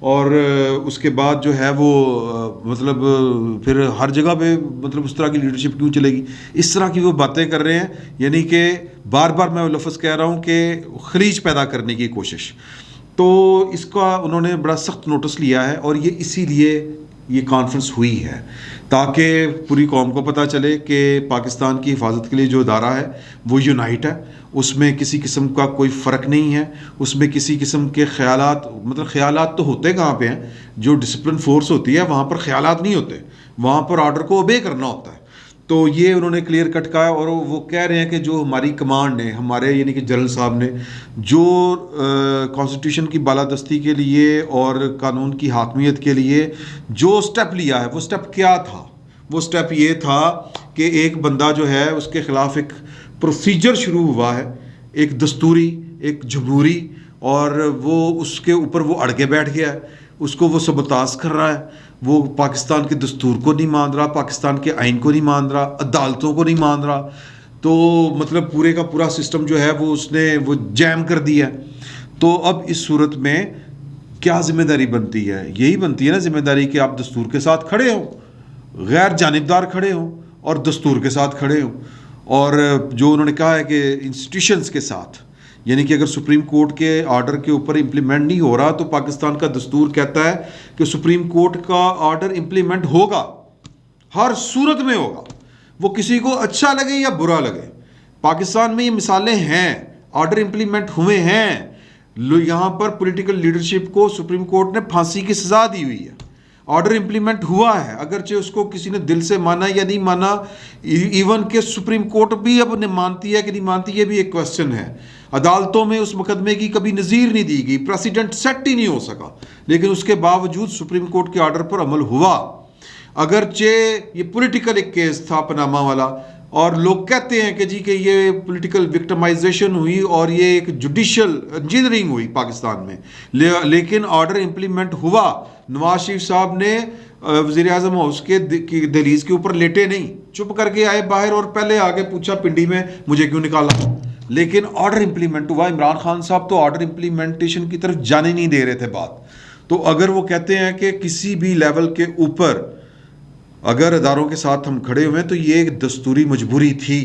اور اس کے بعد جو ہے وہ مطلب پھر ہر جگہ پہ مطلب اس طرح کی لیڈرشپ کیوں چلے گی؟ اس طرح کی وہ باتیں کر رہے ہیں، یعنی کہ بار بار میں وہ لفظ کہہ رہا ہوں کہ خلیج پیدا کرنے کی کوشش. تو اس کا انہوں نے بڑا سخت نوٹس لیا ہے، اور یہ اسی لیے یہ کانفرنس ہوئی ہے تاکہ پوری قوم کو پتہ چلے کہ پاکستان کی حفاظت کے لیے جو ادارہ ہے وہ یونائٹ ہے، اس میں کسی قسم کا کوئی فرق نہیں ہے، اس میں کسی قسم کے خیالات، مطلب خیالات تو ہوتے کہاں پہ ہیں؟ جو ڈسپلن فورس ہوتی ہے وہاں پر خیالات نہیں ہوتے، وہاں پر آرڈر کو اوبے کرنا ہوتا ہے. تو یہ انہوں نے کلیئر کٹ کہا ہے، اور وہ کہہ رہے ہیں کہ جو ہماری کمانڈ نے، ہمارے یعنی کہ جنرل صاحب نے جو کانسٹیٹیوشن کی بالادستی کے لیے اور قانون کی حاکمیت کے لیے جو سٹیپ لیا ہے، وہ سٹیپ کیا تھا؟ وہ سٹیپ یہ تھا کہ ایک بندہ جو ہے اس کے خلاف ایک پروسیجر شروع ہوا ہے، ایک دستوری، ایک جمہوری، اور وہ اس کے اوپر وہ اڑ کے بیٹھ گیا ہے، اس کو وہ سبوتاژ کر رہا ہے، وہ پاکستان کے دستور کو نہیں مان رہا، پاکستان کے آئین کو نہیں مان رہا، عدالتوں کو نہیں مان رہا. تو مطلب پورے کا پورا سسٹم جو ہے وہ اس نے وہ جیم کر دیا. تو اب اس صورت میں کیا ذمہ داری بنتی ہے؟ یہی بنتی ہے نا ذمہ داری کہ آپ دستور کے ساتھ کھڑے ہوں، غیر جانبدار کھڑے ہوں، اور دستور کے ساتھ کھڑے ہوں. اور جو انہوں نے کہا ہے کہ انسٹیٹیوشنز کے ساتھ، یعنی کہ اگر سپریم کورٹ کے آرڈر کے اوپر امپلیمنٹ نہیں ہو رہا تو پاکستان کا دستور کہتا ہے کہ سپریم کورٹ کا آرڈر امپلیمنٹ ہوگا، ہر صورت میں ہوگا، وہ کسی کو اچھا لگے یا برا لگے. پاکستان میں یہ مثالیں ہیں، آرڈر امپلیمنٹ ہوئے ہیں. یہاں پر پولیٹیکل لیڈرشپ کو سپریم کورٹ نے پھانسی کی سزا دی ہوئی ہے، آرڈر امپلیمنٹ ہوا ہے، اگرچہ اس کو کسی نے دل سے مانا یا نہیں مانا، ایون کہ سپریم کورٹ بھی اب مانتی ہے کہ نہیں مانتی، یہ بھی ایک کوسچن ہے. عدالتوں میں اس مقدمے کی کبھی نظیر نہیں دی گئی، پریسیڈنٹ سیٹ ہی نہیں ہو سکا، لیکن اس کے باوجود سپریم کورٹ کے آرڈر پر عمل ہوا. اگرچہ یہ پولیٹیکل ایک کیس تھا پاناما والا، اور لوگ کہتے ہیں کہ جی کہ یہ پولیٹیکل وکٹمائزیشن ہوئی اور یہ ایک جوڈیشل انجینئرنگ ہوئی پاکستان میں، لیکن آرڈر امپلیمنٹ ہوا. نواز شریف صاحب نے وزیر اعظم ہاؤس کے دہلیز کے اوپر لیٹے نہیں، چپ کر کے آئے باہر اور پہلے آگے پوچھا پنڈی میں مجھے کیوں نکالا، لیکن آرڈر امپلیمنٹ ہوا. عمران خان صاحب تو آرڈر امپلیمنٹیشن کی طرف جانے نہیں دے رہے تھے بات. تو اگر وہ کہتے ہیں کہ کسی بھی لیول کے اوپر اگر اداروں کے ساتھ ہم کھڑے ہوئے تو یہ ایک دستوری مجبوری تھی،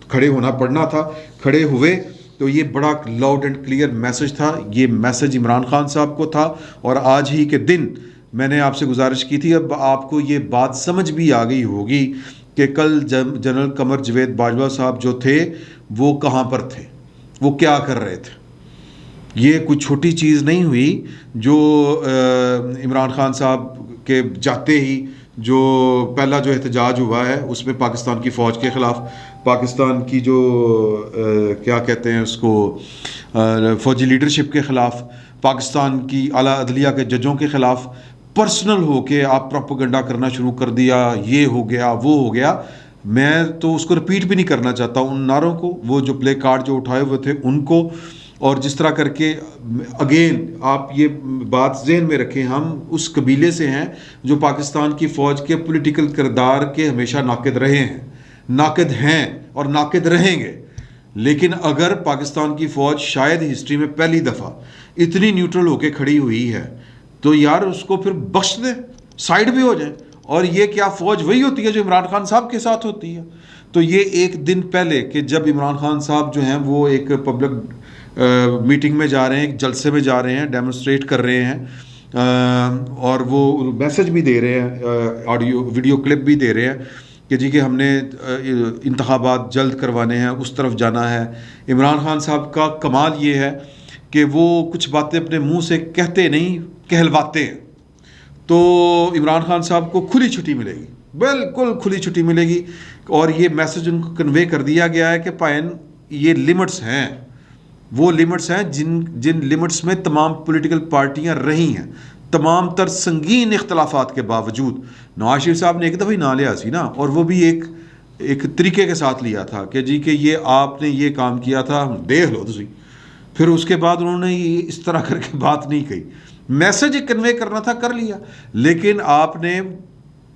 کھڑے ہونا پڑنا تھا، کھڑے ہوئے. تو یہ بڑا لاؤڈ اینڈ کلیئر میسج تھا، یہ میسج عمران خان صاحب کو تھا. اور آج ہی کے دن میں نے آپ سے گزارش کی تھی، اب آپ کو یہ بات سمجھ بھی آ گئی ہوگی کہ کل جنرل قمر جاوید باجوہ صاحب جو تھے وہ کہاں پر تھے، وہ کیا کر رہے تھے. یہ کوئی چھوٹی چیز نہیں ہوئی جو عمران خان صاحب کے جاتے ہی جو پہلا جو احتجاج ہوا ہے اس میں پاکستان کی فوج کے خلاف، پاکستان کی جو کیا کہتے ہیں اس کو فوجی لیڈرشپ کے خلاف، پاکستان کی اعلیٰ عدلیہ کے ججوں کے خلاف پرسنل ہو کے آپ پروپیگنڈا کرنا شروع کر دیا، یہ ہو گیا وہ ہو گیا. میں تو اس کو رپیٹ بھی نہیں کرنا چاہتا ان نعروں کو، وہ جو پلے کارڈ جو اٹھائے ہوئے تھے ان کو، اور جس طرح کر کے اگین آپ یہ بات ذہن میں رکھیں، ہم اس قبیلے سے ہیں جو پاکستان کی فوج کے پولیٹیکل کردار کے ہمیشہ ناقد رہے ہیں، ناقد ہیں اور ناقد رہیں گے. لیکن اگر پاکستان کی فوج شاید ہسٹری میں پہلی دفعہ اتنی نیوٹرل ہو کے کھڑی ہوئی ہے تو یار اس کو پھر بخش دیں، سائڈ بھی ہو جائیں. اور یہ کیا فوج وہی ہوتی ہے جو عمران خان صاحب کے ساتھ ہوتی ہے؟ تو یہ ایک دن پہلے کہ جب عمران خان صاحب جو ہیں وہ ایک پبلک میٹنگ میں جا رہے ہیں، ایک جلسے میں جا رہے ہیں، ڈیمونسٹریٹ کر رہے ہیں، اور وہ میسج بھی دے رہے ہیں، آڈیو ویڈیو کلپ بھی دے رہے ہیں کہ جی کہ ہم نے انتخابات جلد کروانے ہیں، اس طرف جانا ہے. عمران خان صاحب کا کمال یہ ہے کہ وہ کچھ باتیں اپنے منہ سے کہتے نہیں، کہلواتے ہیں. تو عمران خان صاحب کو کھلی چھٹی ملے گی، بالکل کھلی چھٹی ملے گی. اور یہ میسج ان کو کنوے کر دیا گیا ہے کہ پائن یہ لمٹس ہیں، وہ لمٹس ہیں جن لمٹس میں تمام پولیٹیکل پارٹیاں رہی ہیں، تمام تر سنگین اختلافات کے باوجود. نواز شریف صاحب نے ایک دفعہ ہی نہ لیا سی نا، اور وہ بھی ایک طریقے کے ساتھ لیا تھا کہ جی کہ یہ آپ نے یہ کام کیا تھا، دیکھ لو تسی. پھر اس کے بعد انہوں نے اس طرح کر کے بات نہیں کہی، میسج کنوے کرنا تھا کر لیا. لیکن آپ نے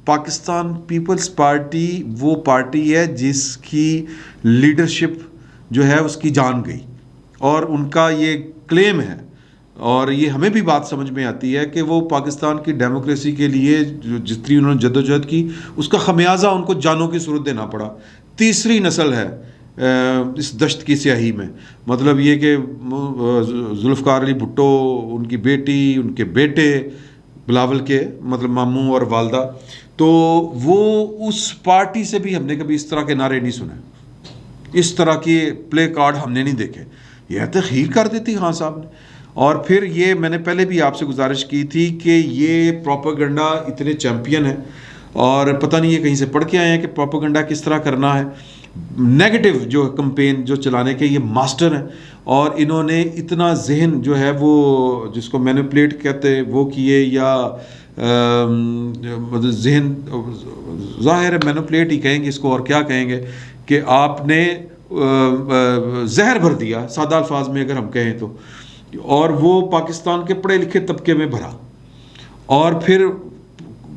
پاکستان پیپلز پارٹی وہ پارٹی ہے جس کی لیڈرشپ جو ہے اس کی جان گئی، اور ان کا یہ کلیم ہے اور یہ ہمیں بھی بات سمجھ میں آتی ہے کہ وہ پاکستان کی ڈیموکریسی کے لیے جتنی انہوں نے جدوجہد کی اس کا خمیازہ ان کو جانوں کی صورت دینا پڑا. تیسری نسل ہے اس دشت کی سیاہی میں. مطلب یہ کہ ذوالفقار علی بھٹو، ان کی بیٹی، ان کے بیٹے بلاول کے مطلب ماموں اور والدہ، تو وہ اس پارٹی سے بھی ہم نے کبھی اس طرح کے نعرے نہیں سنے، اس طرح کے پلے کارڈ ہم نے نہیں دیکھے. یہ تخیر کر دیتی خان صاحب نے. اور پھر یہ میں نے پہلے بھی آپ سے گزارش کی تھی کہ یہ پروپیگنڈا اتنے چیمپئن ہیں، اور پتہ نہیں یہ کہیں سے پڑھ کے آئے ہیں کہ پروپیگنڈا کس طرح کرنا ہے. نیگیٹو جو کمپین جو چلانے کے یہ ماسٹر ہیں، اور انہوں نے اتنا ذہن جو ہے وہ جس کو مینیپولیٹ کہتے وہ کیے، یا ذہن ظاہر ہے مینیپولیٹ ہی کہیں گے اس کو، اور کیا کہیں گے، کہ آپ نے زہر بھر دیا سادہ الفاظ میں اگر ہم کہیں تو، اور وہ پاکستان کے پڑھے لکھے طبقے میں بھرا. اور پھر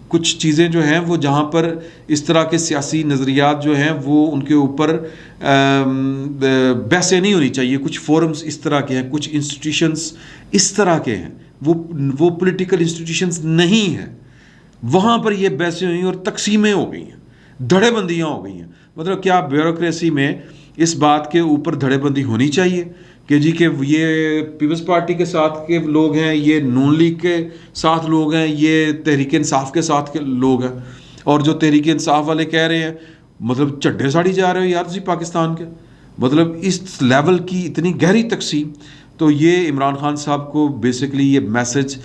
کچھ چیزیں جو ہیں وہ جہاں پر اس طرح کے سیاسی نظریات جو ہیں وہ ان کے اوپر بحثیں نہیں ہونی چاہیے. کچھ فورمز اس طرح کے ہیں، کچھ انسٹیٹیوشنز اس طرح کے ہیں، وہ پولیٹیکل انسٹیٹیوشنز نہیں ہیں. وہاں پر یہ بحثیں ہوئیں اور تقسیمیں ہو گئی ہیں، دھڑے بندیاں ہو گئی ہیں. مطلب کیا بیوروکریسی میں اس بات کے اوپر دھڑے بندی ہونی چاہیے کہ جی کہ یہ پیپلز پارٹی کے ساتھ کے لوگ ہیں، یہ نون لیگ کے ساتھ لوگ ہیں، یہ تحریک انصاف کے ساتھ کے لوگ ہیں، اور جو تحریک انصاف والے کہہ رہے ہیں مطلب چڈے ساڑی جا رہے ہو یار تسی پاکستان کے. مطلب اس لیول کی اتنی گہری تقسیم. تو یہ عمران خان صاحب کو بیسکلی یہ میسج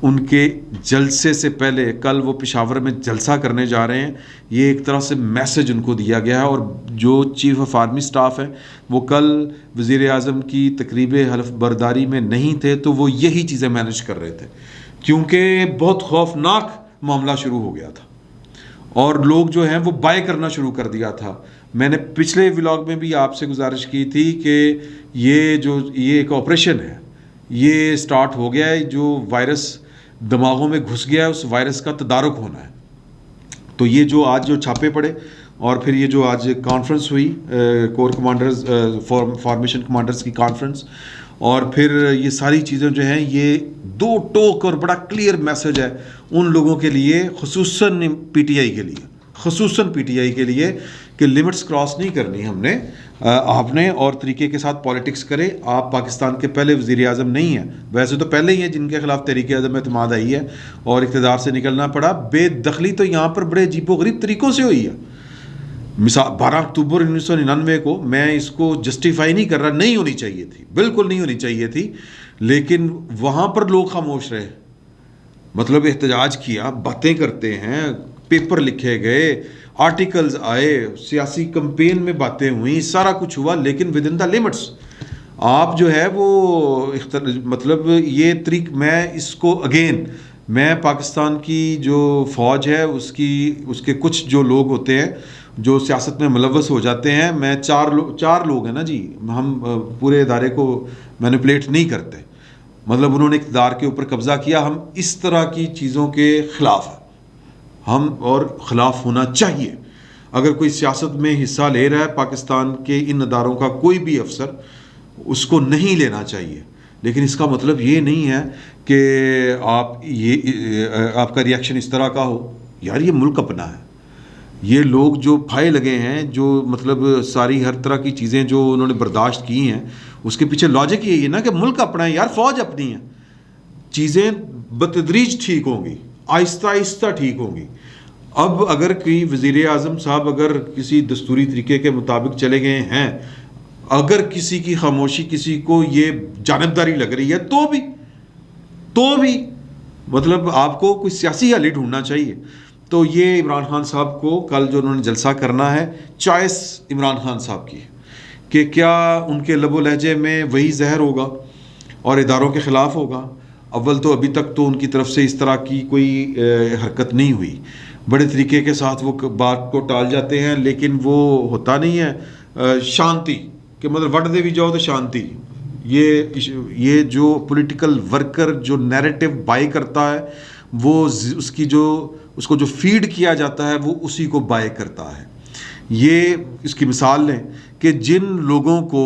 ان کے جلسے سے پہلے، کل وہ پشاور میں جلسہ کرنے جا رہے ہیں، یہ ایک طرح سے میسج ان کو دیا گیا ہے. اور جو چیف آف آرمی سٹاف ہے وہ کل وزیر اعظم کی تقریب حلف برداری میں نہیں تھے، تو وہ یہی چیزیں مینیج کر رہے تھے، کیونکہ بہت خوفناک معاملہ شروع ہو گیا تھا اور لوگ جو ہیں وہ بائے کرنا شروع کر دیا تھا. میں نے پچھلے ولاگ میں بھی آپ سے گزارش کی تھی کہ یہ ایک آپریشن ہے، یہ سٹارٹ ہو گیا ہے، جو وائرس دماغوں میں گھس گیا ہے اس وائرس کا تدارک ہونا ہے. تو یہ جو آج جو چھاپے پڑے اور پھر یہ جو آج کانفرنس ہوئی کور کمانڈرز فارمیشن کمانڈرز کی کانفرنس، اور پھر یہ ساری چیزیں جو ہیں یہ دو ٹوک اور بڑا کلیئر میسج ہے ان لوگوں کے لیے، خصوصاً پی ٹی آئی کے لیے کہ لمٹس کراس نہیں کرنی ہم نے، آپ نے، اور طریقے کے ساتھ پالیٹکس کرے. آپ پاکستان کے پہلے وزیر اعظم نہیں ہیں، ویسے تو پہلے ہی ہیں جن کے خلاف تحریک عدم اعتماد آئی ہے اور اقتدار سے نکلنا پڑا. بے دخلی تو یہاں پر بڑے عجیب و غریب طریقوں سے ہوئی ہے. مثال 12 اکتوبر 1999 کو میں اس کو جسٹیفائی نہیں کر رہا، نہیں ہونی چاہیے تھی، بالکل نہیں ہونی چاہیے تھی، لیکن وہاں پر لوگ خاموش رہے. مطلب احتجاج کیا، باتیں کرتے ہیں، پیپر لکھے گئے، آرٹیکلز آئے، سیاسی کمپین میں باتیں ہوئیں، سارا کچھ ہوا، لیکن ود ان دا لمٹس. آپ جو ہے وہ مطلب یہ میں اس کو میں پاکستان کی جو فوج ہے اس کے کچھ جو لوگ ہوتے ہیں جو سیاست میں ملوث ہو جاتے ہیں، میں چار لوگ ہیں نا جی، ہم پورے ادارے کو مینیپولیٹ نہیں کرتے. مطلب انہوں نے اقتدار کے اوپر قبضہ کیا، ہم اس طرح کی چیزوں کے خلاف ہیں، ہم اور خلاف ہونا چاہیے. اگر کوئی سیاست میں حصہ لے رہا ہے پاکستان کے ان اداروں کا کوئی بھی افسر، اس کو نہیں لینا چاہیے. لیکن اس کا مطلب یہ نہیں ہے کہ آپ کا ریئیکشن اس طرح کا ہو. یار یہ ملک اپنا ہے، یہ لوگ جو پھائے لگے ہیں، جو مطلب ساری ہر طرح کی چیزیں جو انہوں نے برداشت کی ہیں، اس کے پیچھے لاجک یہی ہے نا کہ ملک اپنا ہے یار، فوج اپنی ہے. چیزیں بتدریج ٹھیک ہوں گی، آہستہ آہستہ ٹھیک ہوں گی. اب اگر کوئی وزیر اعظم صاحب اگر کسی دستوری طریقے کے مطابق چلے گئے ہیں، اگر کسی کی خاموشی کسی کو یہ جانبداری لگ رہی ہے تو بھی مطلب آپ کو کوئی سیاسی حل ڈھونڈنا چاہیے. تو یہ عمران خان صاحب کو کل جو انہوں نے جلسہ کرنا ہے، چوائس عمران خان صاحب کی کہ کیا ان کے لب و لہجے میں وہی زہر ہوگا اور اداروں کے خلاف ہوگا. اول تو ابھی تک تو ان کی طرف سے اس طرح کی کوئی حرکت نہیں ہوئی، بڑے طریقے کے ساتھ وہ بات کو ٹال جاتے ہیں، لیکن وہ ہوتا نہیں ہے شانتی کہ مطلب وٹ دے بھی جاؤ تو شانتی. یہ جو پولیٹیکل ورکر جو نیریٹو بائی کرتا ہے، وہ اس کو جو فیڈ کیا جاتا ہے وہ اسی کو بائی کرتا ہے. یہ اس کی مثال لیں کہ جن لوگوں کو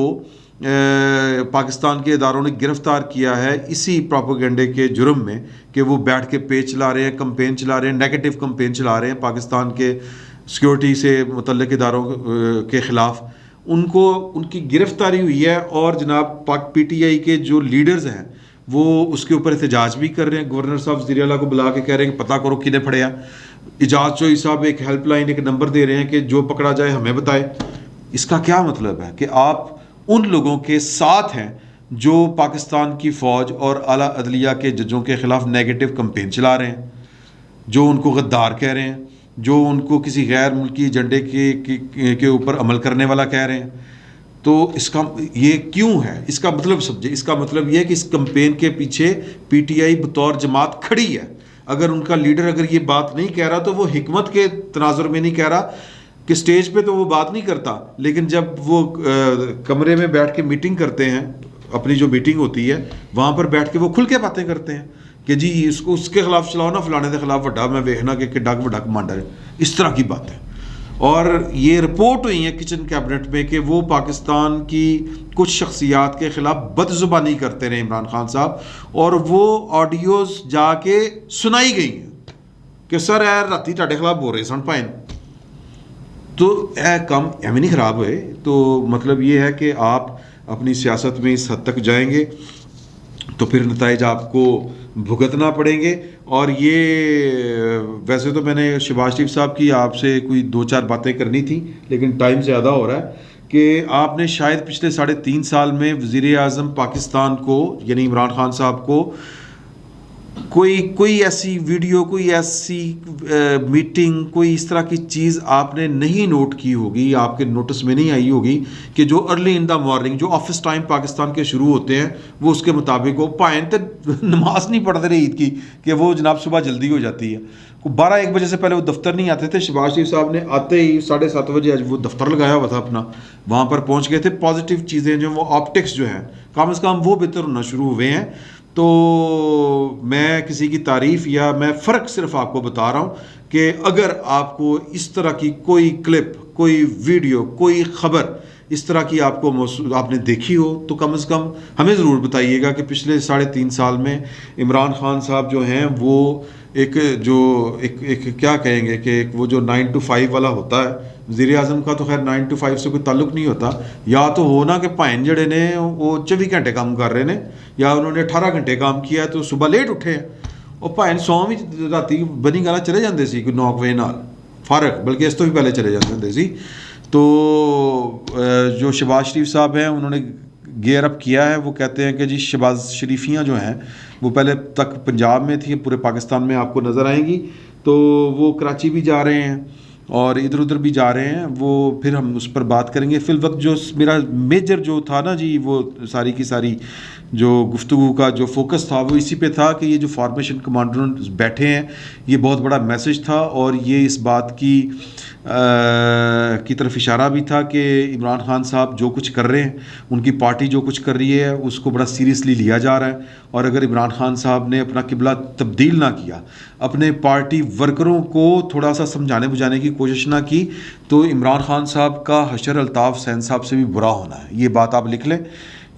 پاکستان کے اداروں نے گرفتار کیا ہے اسی پروپیگنڈے کے جرم میں کہ وہ بیٹھ کے پیج چلا رہے ہیں، کمپین چلا رہے ہیں، نیگیٹو کمپین چلا رہے ہیں پاکستان کے سیکورٹی سے متعلق اداروں کے خلاف. ان کی گرفتاری ہوئی ہے، اور جناب پاک پی ٹی آئی کے جو لیڈرز ہیں وہ اس کے اوپر احتجاج بھی کر رہے ہیں. گورنر صاحب وزیر اعلیٰ کو بلا کے کہہ رہے ہیں کہ پتہ کرو کنے پھڑیا. اعجاز چوئی صاحب ایک ہیلپ لائن، ایک نمبر دے رہے ہیں کہ جو پکڑا جائے ہمیں بتائے. اس کا کیا مطلب ہے کہ آپ ان لوگوں کے ساتھ ہیں جو پاکستان کی فوج اور اعلیٰ عدلیہ کے ججوں کے خلاف نیگیٹو کمپین چلا رہے ہیں، جو ان کو غدار کہہ رہے ہیں، جو ان کو کسی غیر ملکی ایجنڈے کے اوپر عمل کرنے والا کہہ رہے ہیں. تو اس کا یہ کیوں ہے؟ اس کا مطلب سمجھے. اس کا مطلب یہ ہے کہ اس کمپین کے پیچھے پی ٹی آئی بطور جماعت کھڑی ہے. اگر ان کا لیڈر اگر یہ بات نہیں کہہ رہا تو وہ حکمت کے تناظر میں نہیں کہہ رہا کہ سٹیج پہ تو وہ بات نہیں کرتا، لیکن جب وہ کمرے میں بیٹھ کے میٹنگ کرتے ہیں، اپنی جو میٹنگ ہوتی ہے وہاں پر بیٹھ کے وہ کھل کے باتیں کرتے ہیں کہ جی اس کے خلاف چلاؤ نا، فلانے کے خلاف وڈا میں ویکھنا کہ ڈگ وڈا کمانڈر ہے. اس طرح کی بات ہے. اور یہ رپورٹ ہوئی ہے کچن کیبنٹ میں کہ وہ پاکستان کی کچھ شخصیات کے خلاف بد زبانی کرتے رہے عمران خان صاحب، اور وہ آڈیوز جا کے سنائی گئی ہیں کہ سر اے راتی ٹاڈے خلاف بول رہے سن پائن. تو اے کم ایویں نہیں خراب ہوئے. تو مطلب یہ ہے کہ آپ اپنی سیاست میں اس حد تک جائیں گے تو پھر نتائج آپ کو بھگتنا پڑیں گے. اور یہ ویسے تو میں نے شہباز شریف صاحب کی آپ سے کوئی 2-4 باتیں کرنی تھیں، لیکن ٹائم زیادہ ہو رہا ہے کہ آپ نے شاید پچھلے 3.5 سال میں وزیر اعظم پاکستان کو یعنی عمران خان صاحب کو کوئی ایسی ویڈیو، کوئی ایسی میٹنگ، کوئی اس طرح کی چیز آپ نے نہیں نوٹ کی ہوگی، آپ کے نوٹس میں نہیں آئی ہوگی کہ جو ارلی ان دا مارننگ، جو آفس ٹائم پاکستان کے شروع ہوتے ہیں وہ اس کے مطابق ہو. پائیں تو نماز نہیں پڑھتے رہے عید کی کہ وہ جناب صبح جلدی ہو جاتی ہے. 12-1 بجے سے پہلے وہ دفتر نہیں آتے تھے. شہباز شریف صاحب نے آتے ہی 7:30 بجے آج وہ دفتر لگایا ہوا تھا اپنا، وہاں پر پہنچ گئے تھے. پازیٹیو چیزیں جو وہ آپٹکس جو ہیں کم از کم وہ بہتر ہونا شروع ہوئے ہیں. تو میں کسی کی تعریف یا میں فرق صرف آپ کو بتا رہا ہوں کہ اگر آپ کو اس طرح کی کوئی کلپ، کوئی ویڈیو، کوئی خبر اس طرح کی آپ نے دیکھی ہو تو کم از کم ہمیں ضرور بتائیے گا کہ پچھلے 3.5 سال میں عمران خان صاحب جو ہیں وہ ایک کیا کہیں گے کہ وہ جو 9 to 5 والا ہوتا ہے، وزیر اعظم کا تو خیر 9 to 5 سے کوئی تعلق نہیں ہوتا. یا تو ہونا کہ پائن جڑے نے وہ 24 گھنٹے کام کر رہے ہیں، یا انہوں نے 18 گھنٹے کام کیا ہے تو صبح لیٹ اٹھے ہیں. اور پائن 100 بھی راتی بنی گالا چلے جاندے سی کوئی 9 بجے نال فارغ، بلکہ اس تو بھی پہلے چلے جاتے ہوندے سی. تو جو شہباز شریف صاحب ہیں انہوں نے گیئر اپ کیا ہے. وہ کہتے ہیں کہ جی شہباز شریفیاں جو ہیں وہ پہلے تک پنجاب میں تھیں، پورے پاکستان میں آپ کو نظر آئیں گی. تو وہ کراچی بھی جا رہے ہیں اور ادھر ادھر بھی جا رہے ہیں. وہ پھر ہم اس پر بات کریں گے. فی الوقت جو میرا میجر جو تھا نا جی، وہ ساری کی ساری جو گفتگو کا جو فوکس تھا وہ اسی پہ تھا کہ یہ جو فارمیشن کمانڈر بیٹھے ہیں یہ بہت بڑا میسج تھا، اور یہ اس بات کی طرف اشارہ بھی تھا کہ عمران خان صاحب جو کچھ کر رہے ہیں، ان کی پارٹی جو کچھ کر رہی ہے اس کو بڑا سیریسلی لیا جا رہا ہے. اور اگر عمران خان صاحب نے اپنا قبلہ تبدیل نہ کیا، اپنے پارٹی ورکروں کو تھوڑا سا سمجھانے بجھانے کی کوشش نہ کی، تو عمران خان صاحب کا حشر الطاف حسین صاحب سے بھی برا ہونا ہے. یہ بات آپ لکھ لیں،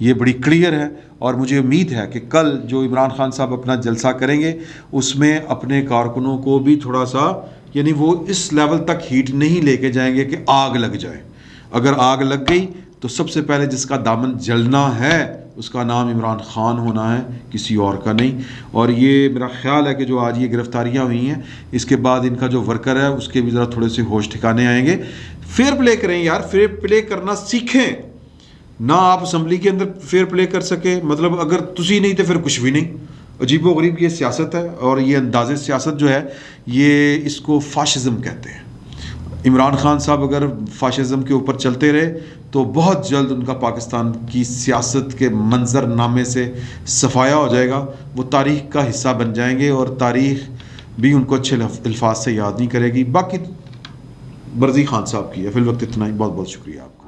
یہ بڑی کلیئر ہے. اور مجھے امید ہے کہ کل جو عمران خان صاحب اپنا جلسہ کریں گے اس میں اپنے کارکنوں کو بھی تھوڑا سا، یعنی وہ اس لیول تک ہیٹ نہیں لے کے جائیں گے کہ آگ لگ جائے. اگر آگ لگ گئی تو سب سے پہلے جس کا دامن جلنا ہے اس کا نام عمران خان ہونا ہے، کسی اور کا نہیں. اور یہ میرا خیال ہے کہ جو آج یہ گرفتاریاں ہوئی ہیں اس کے بعد ان کا جو ورکر ہے اس کے بھی ذرا تھوڑے سے ہوش ٹھکانے آئیں گے. فیئر پلے کریں یار، فیئر پلے کرنا سیکھیں. نہ آپ اسمبلی کے اندر فیئر پلے کر سکے، مطلب اگر تسی نہیں تو پھر کچھ بھی نہیں. عجیب و غریب یہ سیاست ہے، اور یہ انداز سیاست جو ہے یہ اس کو فاشزم کہتے ہیں. عمران خان صاحب اگر فاشزم کے اوپر چلتے رہے تو بہت جلد ان کا پاکستان کی سیاست کے منظر نامے سے صفایا ہو جائے گا. وہ تاریخ کا حصہ بن جائیں گے اور تاریخ بھی ان کو اچھے الفاظ سے یاد نہیں کرے گی. باقی مرضی خان صاحب کی ہے. فی الوقت اتنا ہی. بہت بہت شکریہ آپ.